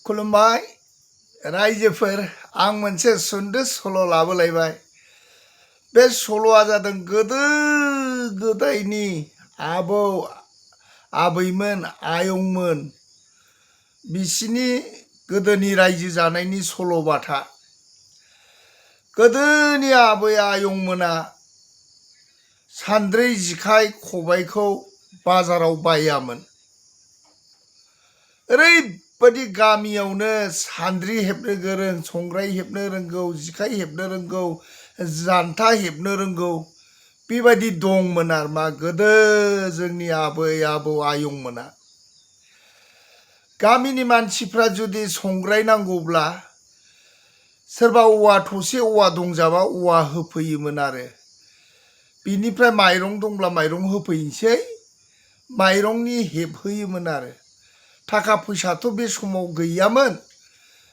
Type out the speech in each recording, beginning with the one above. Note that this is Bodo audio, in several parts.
खुलुमबाय रायजोफोर आं मोनसे सुंद' सल' लाबोलायबाय। बे सल'आ जादों गोदो गोदायनि आबौ आबैमोन आयंमोन बिसिनि गोदोनि रायजो जानायनि सल'बाथा। गोदोनि आबै आयंमोना सान्द्रि जेखाइ खबाइखौ बाजाराव बायामोन। ओरैबायदि गामियावनो सान्द्रि हेबनो गोरों, संग्राय हेबनो रोंगौ, जेखाइ हेबनो रोंगौ, जान्था हेबनो रोंगौ, बेबायदि दंमोन आरो मा गोदो जोंनि आबै आबौ आयंमोना। गामिनि मानसिफ्रा जुदि संग्राय नांगौब्ला सोरबा औवा थसे औवा दंजाबा औवा होफैयोमोन आरो बिनिफ्राय माइरं दंब्ला माइरं होफैनोसै, माइरंनि हेबहोयोमोन आरो थाखा फैसाथ' बे समाव गैयामोन,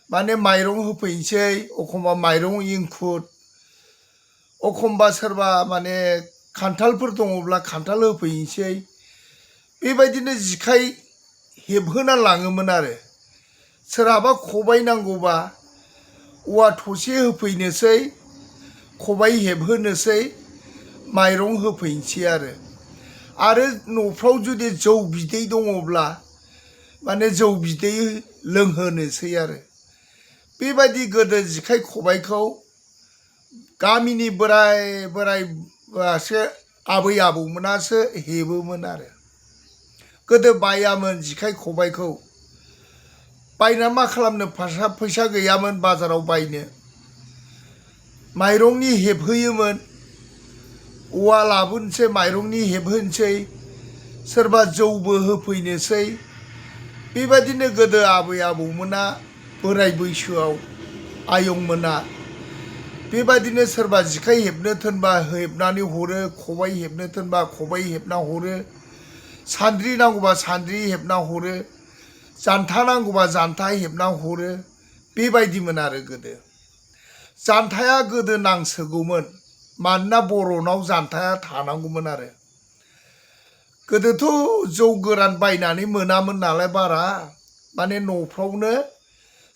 माने माइरं होफैनोसै, एखमबा माइरं इंखुर, एखमबा सोरबा माने खान्थालफोर दङब्ला खान्थाल होफैनोसै, बेबायदिनो जेखाइ हेबहोना लाङोमोन आरो सोरहाबा खबाइ नांगौबा औवा थसे होफैनोसै, खबाइ हेबहोनोसै, माइरं होफैनोसै आरो न'फ्राव जुदि जौ बिदै दङब्ला माने जौ बिदै लोंहोनोसै आरो बेबायदि गोदो जेखाइ खबाइखौ गामिनि बोराय बोरायसो आबै आबौमोनासो हेबोमोन आरो गोदो बायामोन जेखाइ खबाइखौ। बायना मा खालामनो, फैसा गैयामोन बाजाराव बायनो। माइरंनि हेबहोयोमोन, औवा लाबोनोसै माइरंनि हेबहोनोसै, सोरबा जौबो होफैनोसै। बेबायदिनो गोदो आबै आबौमोना बोराय बैसोआव आयंमोना बेबायदिनो सोरबा जेखाइ हेबनो थोनबा हेबनानै हरो, खबाइ हेबनो थोनबा खबाइ हेबना हरो, सान्द्रि नांगौबा सान्द्रि हेबना हरो, जान्था नांगौबा जान्था हेबना हरो। बेबायदिमोन आरो गोदो। जान्थाया गोदो नांसोगौमोन, मानोना बर'नाव जान्थाया थानांगौमोन आरो गोदोथ' जौ गोरान बायनानै मोनामोन नालाय बारा, माने न'फ्रावनो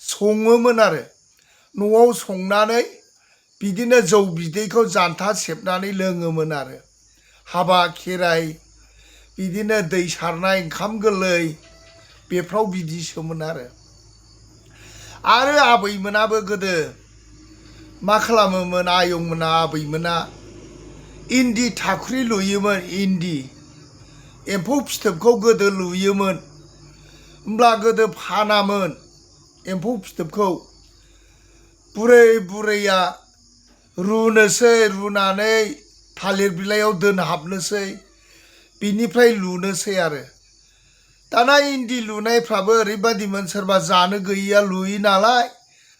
सङोमोन आरो न'आव संनानै बिदिनो जौ बिदैखौ जान्था सेबनानै लोङोमोन आरो हाबा खेराइ, बिदिनो दै सारनाय, ओंखाम गोरलै, बेफ्राव बिदिसोमोन आरो आबैमोनाबो गोदो मा खालामोमोन, आयंमोना आबैमोना इन्दि थावख्रि लुयोमोन। इन्दि एम्फौ फिथोबखौ गोदो लुयोमोन, होमब्ला गोदो फानामोन एम्फौ फिथोबखौ। बुरैया रुनोसै, रुनानै थालिर बिलाइयाव दोनहाबनोसै, बिनिफ्राय लुनोसै आरो दाना इन्दि लुनायफ्राबो ओरैबायदिमोन, सोरबा जानो गैयिया लुयो नालाय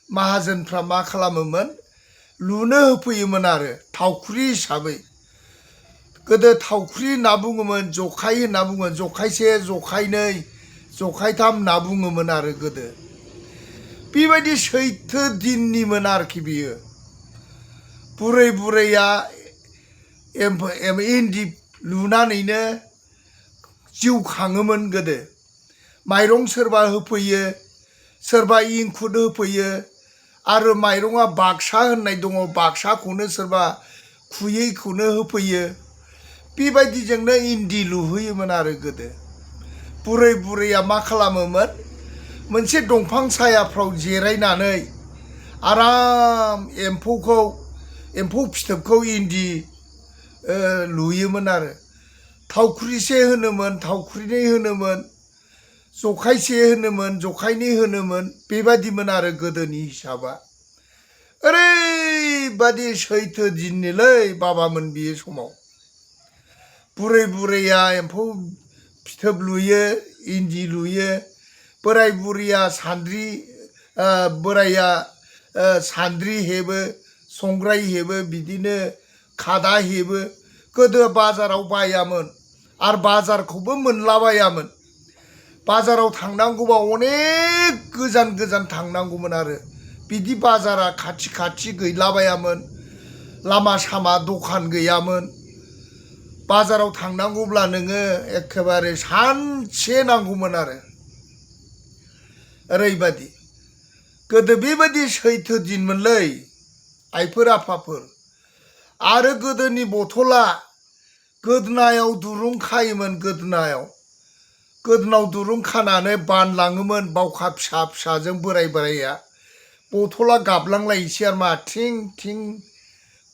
माहाजोनफ्रा मा खालामोमोन, लुनो होफैयोमोन आरो थावख्रि हिसाबै। गोदो थावख्रि होनना बुङोमोन, जखाइ होनना बुङो, जखाइसे, जखाइनै, जखाइथाम होनना बुङोमोन आरो गोदो। बेबायदि सैथो दिननिमोन आरोखि बियो। बुरैया इन्दि लुनानैनो जिउ खाङोमोन गोदो। माइरं सोरबा होफैयो, सोरबा इंखुर होफैयो, आरो माइरङा बाक्सा होननाय दङ, बाक्साखौनो सोरबा खुयैखौनो होफैयो। बेबायदिजोंनो इन्दि लुहोयोमोन आरो गोदो। बुरैया मा खालामोमोन, मोनसे दंफां सायाफ्राव जिरायनानै आराम एम्फौ फिथोबखौ इन्दि लुयोमोन आरो थावख्रिसे होनोमोन, थावख्रिनै होनोमोन, जखाइसे होनोमोन, जखाइनै होनोमोन। बेबायदिमोन आरो गोदोनि हिसाबा। ओरैबादि सैथो दिननिलै बाबामोन बे समाव। बुरैया एम्फौ फिथोब लुयो, इन्दि लुयो, बुरैया सान्द्रि हेबो, संग्राय हेबो, बिदिनो खादा हेबो। गोदो बाजाराव बायामोन आरो बाजारखौबो मोनलाबायामोन। बाजाराव थांनांगौबा अनेक गोजान थांनांगौमोन आरो बिदि बाजारा खाथि गैलाबायामोन, लामा सामा दखान गैयामोन। बाजाराव थांनांगौब्ला नोङो एखेबारे सानसे नांगौमोन आरो ओरैबायदि। गोदो बेबायदि सैथो दिनमोनलै आइफोर आफाफोर। आरो गोदोनि बथला गोदोनायाव दुरुं खायोमोन, गोदोनाव दुरुं खानानै बानलाङोमोन बावखा फिसा फिसाजों बोराय बोराइया। बथला गाबलांलायसै आरो मा थिं थिं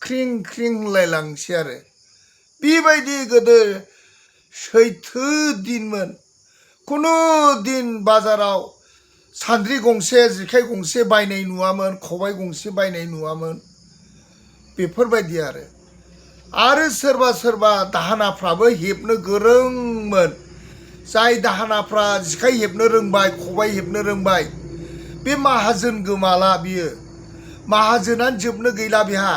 ख्रिं ख्रिं होनलायलांसै आरो। बेबायदि गोदो सैथो दिनमोन। खुनु दिन बाजाराव सान्द्रि गंसे जेखाइ गंसे बायनाय नुवामोन, खबाइ गंसे बायनाय नुवामोन। बेफोरबायदि आरो सोरबा सोरबा दाहोनाफ्राबो हेबनो गोरोंमोन। जाय दाहोनाफ्रा जेखाइ हेबनो रोंबाय, खबाइ हेबनो रोंबाय, बे माहाजोन गोमाला बियो। माहाजोनानो जोबनो गैला बेहा।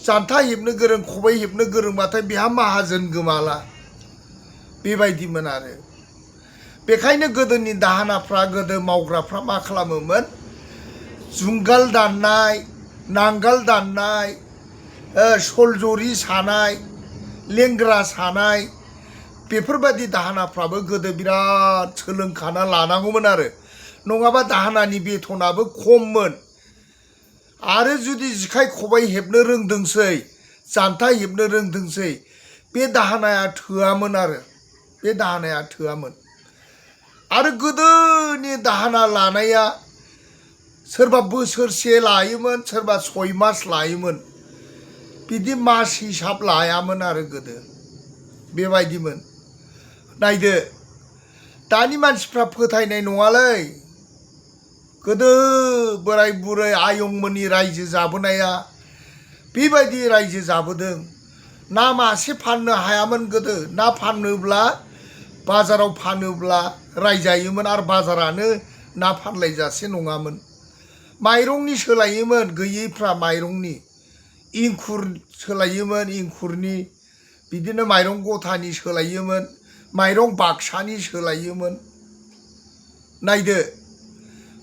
जान्था हेबनो गोरों, खबाइ हेबनो गोरोंबाथाय बेहा माहाजोन गोमाला। बेबायदिमोन आरो। बेखायनो गोदोनि दाहोनाफ्रा, गोदो मावग्राफ्रा मा खालामोमोन, जुंगाल दाननाय, नांगाल दाननाय, सलजरि सानाय, लेंग्रा सानाय, बेफोरबायदि दाहोनाफ्राबो गोदो बिराद सोलोंखाना लानांगौमोन आरो। नङाबा दाहोनानि बेथनाबो खममोन। आरो जुदि जेखाइ खबाइ हेबनो रोंदोंसै, जान्था हेबनो रोंदोंसै, बे दाहोनाया थोआमोन आरो। बे दाहोनाया थोआमोन। आरो गोदोनि दाहोना लानाया सोरबा बोसोरसे लायोमोन, सोरबा 6 मास लायोमोन। बिदि मास हिसाब लायामोन आरो गोदो। बेबायदिमोन। नायदो, दानि मानसिफ्रा फोथायनाय नङालै। गोदो बोराय बुरै आयंमोननि रायजो जाबोनाया बेबायदि रायजो जाबोदों। ना मासे फाननो हायामोन गोदो। ना फाननोब्ला बाजाराव फानोब्ला रायजायोमोन आरो बाजारानो ना फानलायजासे नङामोन। माइरंनि सोलायोमोन गैयैफ्रा माइरंनि, इंखुर सोलायोमोन इंखुरनि, बिदिनो माइरं गथानि सोलायोमोन, माइरं बाक्सानि सोलायोमोन। नायदो,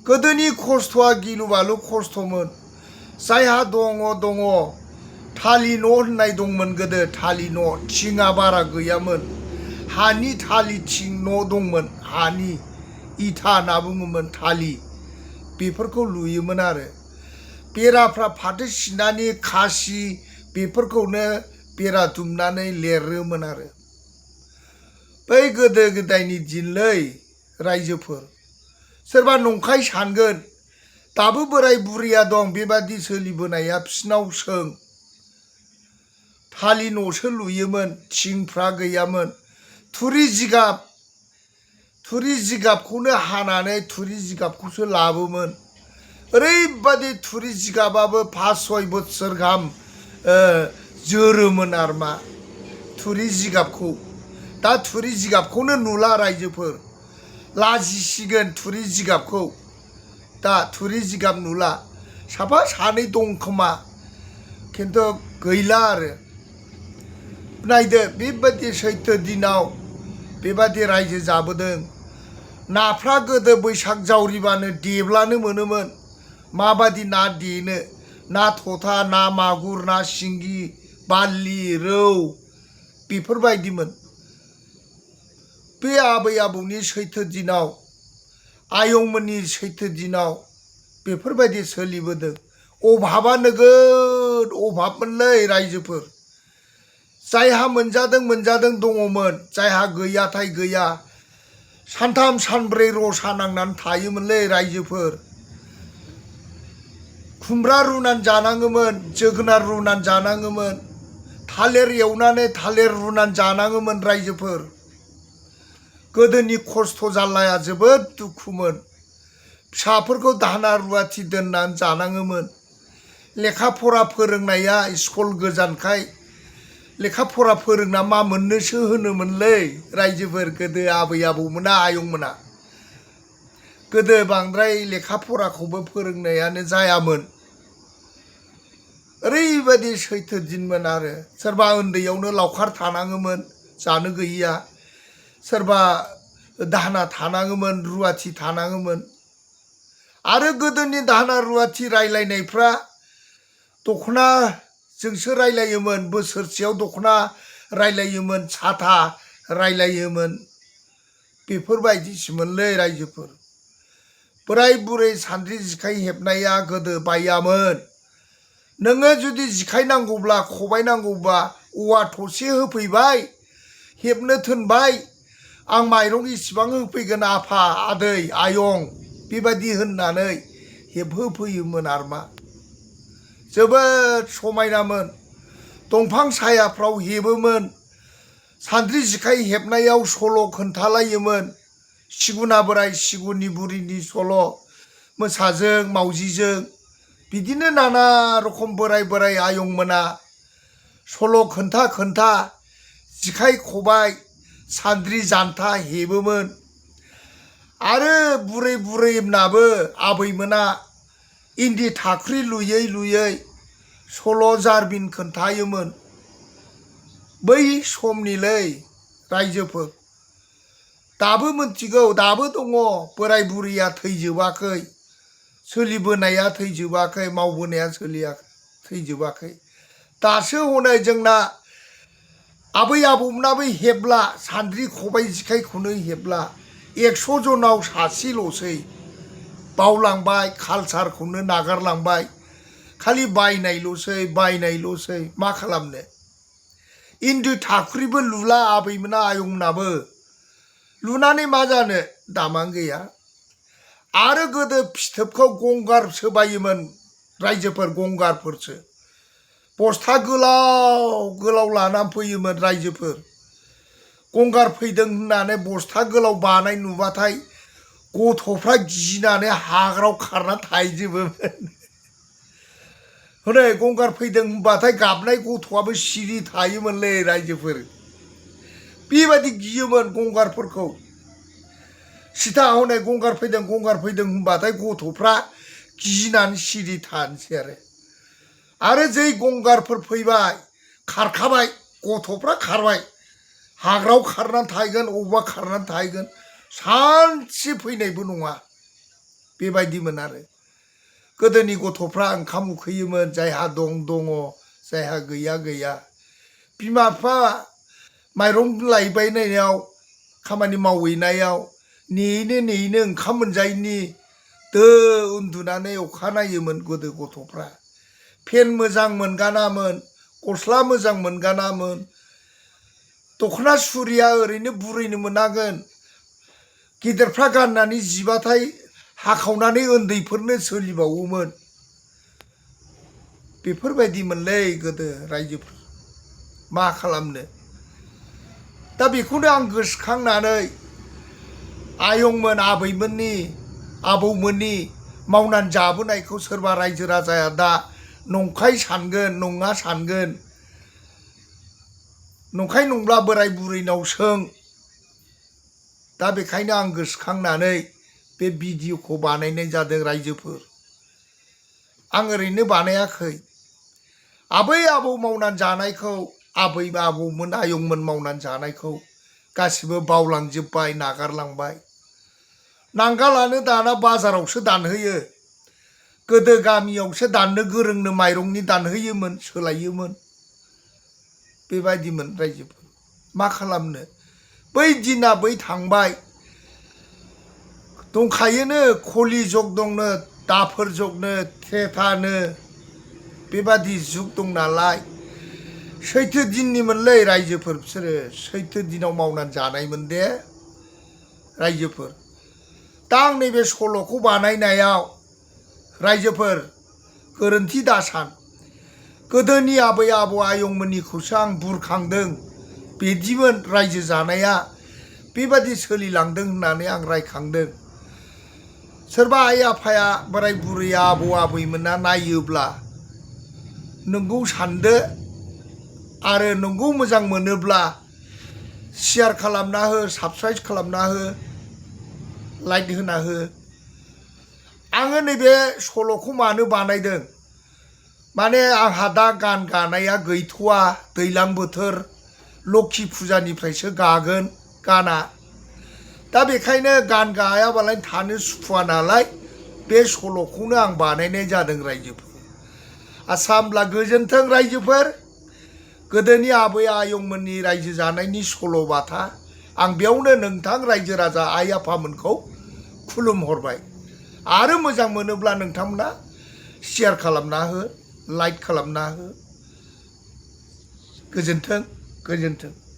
गोदोनि खस्थ'आ गिलु बालु खस्थ'मोन। जायहा दङ थालि न' होननाय दंमोन गोदो, थालि न', थिङा बारा गैयामोन। हानि थालि थिं न' दंमोन, हानि इथा होनना बुङोमोन थालि। बेफोरखौ लुयोमोन आरो। बेराफ्रा फाथो सिनानि खासि बेफोरखौनो बेरा दुमनानै लिरोमोन आरो। बै गोदो गोदायनि दिनलै रायजोफोर। सोरबा नंखाय सानगोन, दाबो बोराय बुरैया दं बेबादि सोलिबोनाया, बिसिनाव सों। थालि न'सो लुयोमोन, थिंफ्रा गैयामोन। थुरि जिगाबखौनो हानानै थुरि जिगाबखौसो लाबोमोन। ओरैबादि थुरि जिगाबाबो 5-6 बोसोर गाहाम जोरोमोन आरो मा थुरि जिगाबखौ। दा थुरि जिगाबखौनो नुला रायजोफोर। लाजिसिगोन थुरि जिगाबखौ। दा थुरि जिगाब नुला। साफा सानै दं खोमा, खिन्थु गैला आरो। नायदो, बेबायदि सैथो दिनाव बेबादि रायजो जाबोदों। नाफ्रा गोदो बैसाग जावरिबानो देब्लानो मोनोमोन। माबादि ना देनो, ना थथा, ना मागुर, ना सिंगि, बारलि, रौ, बेफोरबायदिमोन। बे आबै आबौनि सैथो दिनाव, आयंमोननि सैथो दिनाव बेफोरबायदि सोलिबोदों। अभाबा नोगोद अभाबमोनलै रायजोफोर। जायहा मोनजादों दङमोन, जायहा गैयाथाय गैया। सानथाम सानब्रै रसा नांनानै थायोमोनलै रायजोफोर। खुमब्रा रुनानै जानाङोमोन, जोगोनार रुनानै जानाङोमोन, थालिर एवनानै थालिर रुनानै जानाङोमोन रायजोफोर। गोदोनि खस्थ' जारलाया जोबोद दुखुमोन। फिसाफोरखौ दाहोना रुवाथि दोननानै जानाङोमोन। लेखा फरा फोरोंनाया स्कुल गोजानखाय लेखा फरा फोरोंना मा मोननोसो होनोमोनलै रायजोफोर गोदो आबै आबौमोना, आयंमोना। गोदो बांद्राय लेखा फराखौबो फोरोंनायानो जायामोन। ओरैबायदि सैथो दिनमोन आरो। सोरबा उन्दैयावनो लावखार थानाङोमोन जानो गैयिया, सोरबा दाहोना थानाङोमोन, रुवाथि थानाङोमोन। आरो गोदोनि दाहोना रुवाथि रायलायनायफ्रा दख'नाजोंसो रायलायोमोन। बोसोरसेयाव दख'ना रायलायोमोन, साथा रायलायोमोन। बेफोरबायदिसोमोनलै रायजोफोर। बोराय बुरै सान्द्रि जिखाइ हेबनाया गोदो बायामोन। नोङो जुदि जिखाइ नांगौब्ला खबाइ नांगौब्ला औवा थसे होफैबाय हेबनो थोनबाय, आं माइरं इसिबां होफैगोन आफा आदै आयं बेबायदि होननानै हेबहोफैयोमोन आरमा। जोबोद समायनामोन। दंफां सायाफ्राव हेबोमोन। सान्द्रि जिखाइ हेबनायाव सल' खोन्थालायोमोन। सिगुना बोराय सिगुननि बुरिनि सल', मोसाजों मावजिजों बिदिनो नाना रखम बोराय बोराय आयंमोना सल' खोन्था खोन्था जिखाइ खबाइ सान्द्रि जान्था हेबोमोन। आरो बुरै बुरैनाबो आबैमोना इन्दि थाख्रि लुयै लुयै सल' जारबिन खोन्थायोमोन। बै समनिलै रायजोफोर। दाबो मोनथिगौ, दाबो दङ। बोराय बुरैया थैजोबाखै, सोलिबोनाया थैजोबाखै, मावबोनाया थैजोबाखै। दासो हनै जोंना आबै आबौमोनाबो हेबला, सान्द्रि खबाइ जिखाइखौनो हेबला। 100 जनाव सासेल'सै। बावलांबाय, कालसारखौनो नागारलांबाय। खालि बायनायल'सै मा खालामनो। इन्दि थाख्रिबो लुला आबैमोना आयंमोनाबो। लुनानै मा जानो, दामानो गैया। आरो गोदो फिथोबखौ गंगारसो बायोमोन रायजोफोर, गंगारफोरसो। बस्था गोलाव गोलाव लानानै फैयोमोन रायजोफोर। गंगार फैदों होननानै बस्था गोलाव बानाय नुबाथाय गथ'फ्रा गिनानै हाग्रायाव खारना थाहैजोबोमोन। हनै गंगार फैदों होनबाथाय गाबनाय गथ'आबो सिरि थायोमोनलै रायजोफोर। बेबायदि गियोमोन गंगारफोरखौ। सिथा हनै गंगार फैदों होनबाथाय गथ'फ्रा गिनानै सिरि थानोसै आरो जै गंगारफोर फैबाय खारखाबाय, गथ'फ्रा खारबाय, हाग्रायाव खारनानै थाहैगोन, अबावबा खारनानै थाहैगोन, सानसे फैनायबो नङा। बेबायदिमोन आरो। गोदोनि गथ'फ्रा ओंखाम उखैयोमोन, जायहा दं, जायहा गैया। बिमा बिफा माइरं लायबायनायाव, खामानि मावहैनायाव नेयैनो ओंखाम मोनजायैनि दो उन्दुनानै अखानायोमोन गोदो गथ'फ्रा। फेन मोजां मोनगानामोन, गस्ला मोजां मोनगानामोन। दख'ना सुरिया ओरैनो बुरैनो मोनागोन। गेदेरफ्रा गाननानै जिबाथाय हाखावनानै उन्दैफोरनो सोलिबावोमोन। बेफोरबायदिमोनलै गोदो रायजोफोर। मा खालामनो। दा बेखौनो आं गोसोखांनानै आयंमोन आबैमोननि आबौमोननि मावनानै जाबोनायखौ सोरबा रायजो राजाया दा नंखाय सानगोन, नङा सानगोन। नंखाय नंब्ला बोराय बुरैनाव सों। दा बेखायनो आं गोसोखांनानै बे भिडिअखौ बानायनाय जादों रायजोफोर। आं ओरैनो बानायाखै। आबै आबौ मावनानै जानायखौ, आबै आबौमोन आयंमोन मावनानै जानायखौ गासिबो बावलांजोब्बाय, नागारलांबाय। नांगालानो दाना बाजारावसो दानहैयो। गोदो गामियावसो दाननो गोरोंनो माइरंनि दानहैयोमोन, सोलायोमोन। बेबायदिमोन रायजोफोर। मा खालामनो। बै दिना बै थांबाय। दंखायोनो खलि जुग दंनो, दाफोर जुगनो, थ्रेतानो, बेबादि जुग दं नालाय। सैथो दिननिमोनलै रायजोफोर बिसोरो। सैथो दिनाव मावनानै जानायमोन दे रायजोफोर। दा आं नैबे सल'खौ बानायनायाव रायजोफोर गोरोन्थि दासान। गोदोनि आबै आबौ आयंमोननिखौसो आं बुरखांदों। बिदिमोन रायजो जानाया, बेबादि सोलिलांदों होननानै आं रायखांदों। सोरबा आइ आफाया, बोराय बुरैया, आबौ आबैमोना नायोब्ला नोंगौ सानदो। आरो नोंगौ मोजां मोनोब्ला शेयार खालामना हो, साबस्क्राइब खालामना हो, लाइक होना हो। आङो नैबे सल'खौ मानो बानायदों, माने आंहा दा गान गानाया गैथ'वा। दैज्लां बोथोर, लोखि फुजानिफ्रायसो गागोन गाना। दा बेखायनो गान गायाबालाय थानो सुखुवा नालाय बे सल'खौनो आं बानायनाय जादों रायजोफोर। आसा होमब्ला गोजोन्थों रायजोफोर। गोदोनि आबै आयंमोननि रायजो जानायनि सल'बाथा आं बेयावनो नोंथां रायजो राजा आइ आफामोनखौ खुलुमहरबाय। आरो मोजां मोनोब्ला नोंथांमोना शेयार खालामना हो, लाइक खालामना हो। गोजोन्थों, गोजोन्थों।